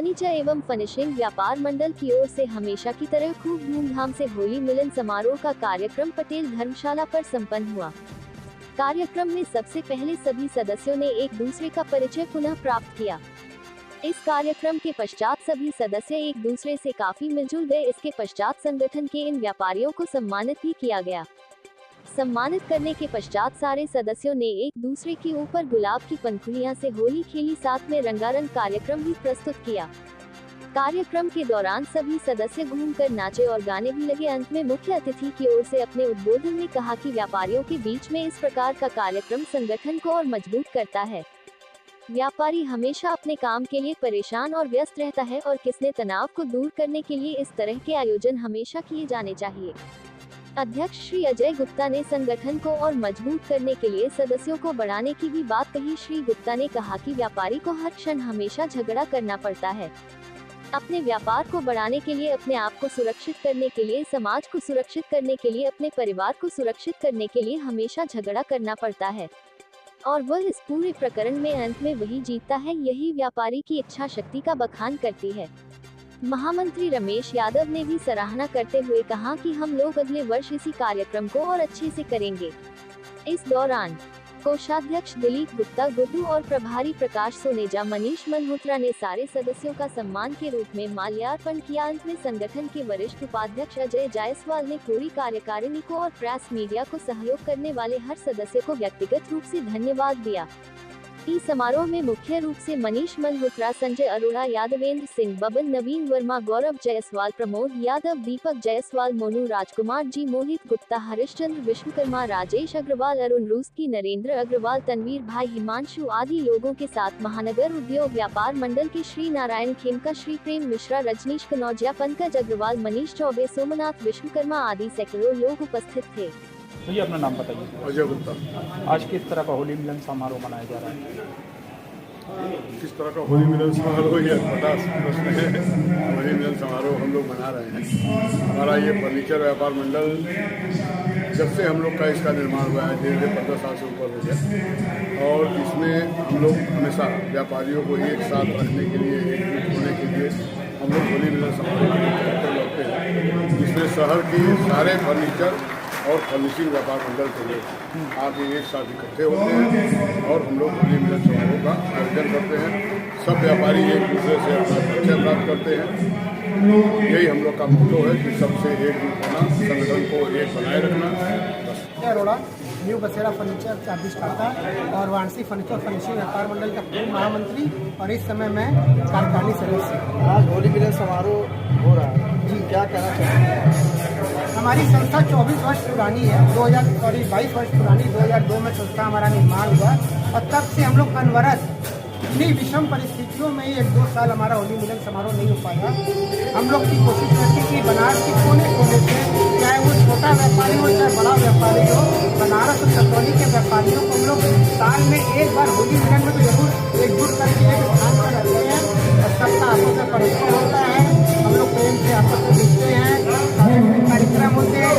Furniture एवं finishing व्यापार मंडल की ओर से हमेशा की तरह खूब धूमधाम से होली मिलन समारोह का कार्यक्रम पटेल धर्मशाला पर संपन्न हुआ। कार्यक्रम में सबसे पहले सभी सदस्यों ने एक दूसरे का परिचय पुनः प्राप्त किया। इस कार्यक्रम के पश्चात सभी सदस्य एक दूसरे से काफी मिलजुल गए। इसके पश्चात संगठन के इन व्यापारियों को सम्मानित भी किया गया। सम्मानित करने के पश्चात सारे सदस्यों ने एक दूसरे के ऊपर गुलाब की पंखुड़ियां से होली खेली, साथ में रंगारंग कार्यक्रम भी प्रस्तुत किया। कार्यक्रम के दौरान सभी सदस्य घूमकर नाचे और गाने भी लगे। अंत में मुख्य अतिथि की ओर से अपने उद्बोधन में कहा कि व्यापारियों के बीच में इस प्रकार का कार्यक्रम संगठन को और मजबूत करता है। व्यापारी हमेशा अपने काम के लिए परेशान और व्यस्त रहता है और किसने तनाव को दूर करने के लिए इस तरह के आयोजन हमेशा किए जाने चाहिए। अध्यक्ष श्री अजय गुप्ता ने संगठन को और मजबूत करने के लिए सदस्यों को बढ़ाने की भी बात कही। श्री गुप्ता ने कहा कि व्यापारी को हर क्षण हमेशा झगड़ा करना पड़ता है। अपने व्यापार को बढ़ाने के लिए, अपने आप को सुरक्षित करने के लिए, समाज को सुरक्षित करने के लिए, अपने परिवार को सुरक्षित करने के लिए हमेशा झगड़ा करना पड़ता है और वह इस पूरे प्रकरण में अंत में वही जीतता है। यही व्यापारी की इच्छा शक्ति का बखान करती है। महामंत्री रमेश यादव ने भी सराहना करते हुए कहा कि हम लोग अगले वर्ष इसी कार्यक्रम को और अच्छे से करेंगे। इस दौरान कोषाध्यक्ष दिलीप गुप्ता, गुड्डू और प्रभारी प्रकाश सोनेजा, मनीष मल्होत्रा ने सारे सदस्यों का सम्मान के रूप में माल्यार्पण किया। अंत में संगठन के वरिष्ठ उपाध्यक्ष अजय जायसवाल ने पूरी कार्यकारिणी को और प्रेस मीडिया को सहयोग करने वाले हर सदस्य को व्यक्तिगत रूप से धन्यवाद दिया। इस समारोह में मुख्य रूप से मनीष मल्होत्रा, संजय अरोड़ा, यादवेंद्र सिंह, बबन, नवीन वर्मा, गौरव जायसवाल, प्रमोद यादव, दीपक जायसवाल, मोनू राजकुमार जी, मोहित गुप्ता, हरिश्चंद्र विश्वकर्मा, राजेश अग्रवाल, अरुण रूस्की, नरेंद्र अग्रवाल, तनवीर भाई, हिमांशु आदि लोगों के साथ महानगर उद्योग व्यापार मंडल के श्री नारायण खेमका, श्री प्रेम मिश्रा, रजनीश कनौजिया, पंकज अग्रवाल, मनीष चौबे, सोमनाथ विश्वकर्मा आदि सैकड़ों लोग उपस्थित थे। भैया अपना नाम बताइए। अजय गुप्ता। आज किस तरह का होली मिलन समारोह मनाया जा रहा है? किस तरह का होली मिलन समारोह, ये बड़ा प्रश्न है। होली मिलन समारोह हम लोग मना रहे हैं। हमारा ये फर्नीचर व्यापार मंडल जब से हम लोग का इसका निर्माण हुआ है, धीरे 15 साल से ऊपर हो गया, और इसमें हम लोग हमेशा व्यापारियों को एक साथ रखने के लिए, एकजुट होने के लिए हम लोग होली मिलन समारोह करते रहते हैं, जिसमें शहर की सारे फर्नीचर और फर्निशिंग व्यापार मंडल के लोग आके एक साथ इकट्ठे होते हैं और हम लोग होली मिलन समारोह का आयोजन करते हैं। सब व्यापारी एक दूसरे से अपना परिचय प्राप्त करते हैं। यही हम लोग का मोटो है कि सबसे एकजुट होना, संगठन को एक बनाए रखना। अरोड़ा, न्यू बसेरा फर्नीचर का अधिष्ठाता और वाराणसी फर्नीचर फिनिशिंग व्यापार मंडल का पूर्व महामंत्री, और इस समय मैं कार्यकारिणी सदस्य। आज होली मिलन समारोह हो रहा है जी, क्या कहना चाहते हैं? हमारी संस्था 24 वर्ष पुरानी है, 22 वर्ष पुरानी। 2002 में संस्था हमारा निर्माण हुआ और तब से हम लोग अनवरत इतनी विषम परिस्थितियों में ही 1-2 साल हमारा होली मिलन समारोह नहीं हो पाया। हम लोग की कोशिश रहती कि बनारस के कोने कोने से, चाहे वो छोटा व्यापारी हो चाहे बड़ा व्यापारी हो, बनारस और चंदौली के व्यापारियों को हम लोग साल में एक बार होली मिलन में तो जरूर एकजुट करके एक स्थान पर रहते हैं और सबका आपस में परिचय होता है। हम लोग प्रेम से आपस में मिलते हैं, कार्यक्रम होते हैं,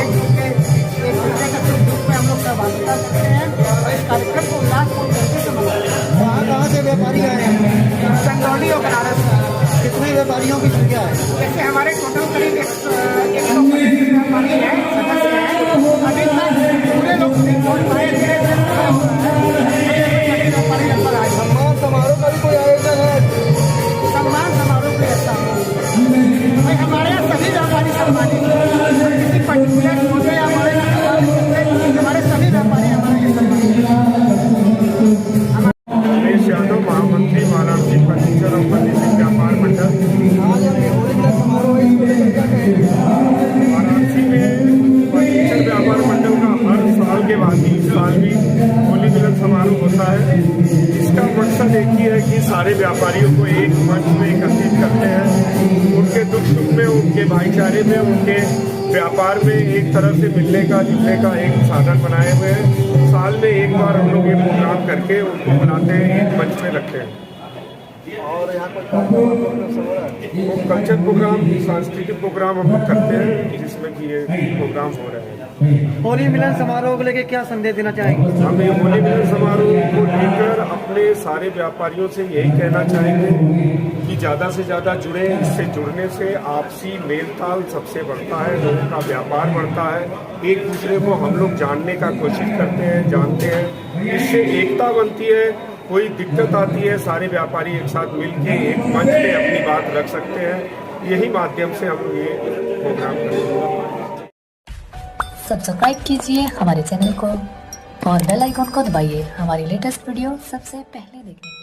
एक दूसरे का सुख दुख में हम लोग सहभागिता करते हैं और इस कार्यक्रम को उल्लासपूर्ण तरीके से मनाते हैं। कहाँ से व्यापारी आए हैं? चंदौली और बनारस। कितने व्यापारियों की संख्या है? जैसे हमारे टोटल करीब 150 व्यापारी हैं, सदस्य हैं। अभी तक पूरे लोग नहीं पाए, व्यापारी लगभग आए। सम्मान समारोह का भी कोई आयोजन है? सम्मान समारोह को ऐसा भाई हमारे यहाँ सभी व्यापारी सम्मानित हैं। किसी पर्टिकुलर होते हमारे सभी व्यापारी हमारे यहाँ सम्मानित हैं। रमेश यादव, महामंत्री, वाराणसी फर्नीचर और फर्निशिंग व्यापार मंडल। आज होली मिलन समारोह है, इसको लेकर क्या कहेंगे? वाराणसी में फर्नीचर व्यापार मंडल का हर साल के बाद ही इस साल भी होली मिलन समारोह होता है। इसका मकसद एक ही है कि सारे व्यापारियों को एक मंच में एकत्रित करते हैं, उनके दुख सुख में, उनके भाईचारे में, उनके व्यापार में एक तरह से मिलने का, जुलने का एक साधन बनाए हुए हैं। साल में एक बार हम लोग ये प्रोग्राम करके उनको बनाते हैं, एक मंच में रखते हैं। और यहाँ पर प्रोग्राम सब हो रहा है? वो कल्चर प्रोग्राम, सांस्कृतिक प्रोग्राम हम लोग करते हैं, जिसमें कि ये प्रोग्राम हो रहे हैं। होली मिलन समारोह को लेकर क्या संदेश देना चाहेंगे? हम ये होली मिलन समारोह को लेकर अपने सारे व्यापारियों से यही कहना चाहेंगे कि ज़्यादा से ज़्यादा जुड़े। इससे जुड़ने से आपसी मेलताल सबसे बढ़ता है, लोगों का व्यापार बढ़ता है, एक दूसरे को हम लोग जानने का कोशिश करते हैं, जानते हैं, इससे एकता बनती है। कोई दिक्कत आती है, सारे व्यापारी एक साथ मिलके एक मंच पे अपनी बात रख सकते हैं। यही माध्यम से हम ये प्रोग्राम करेंगे। सब्सक्राइब कीजिए हमारे चैनल को और बेल आइकॉन को दबाइए हमारी लेटेस्ट वीडियो सबसे पहले देखने के लिए।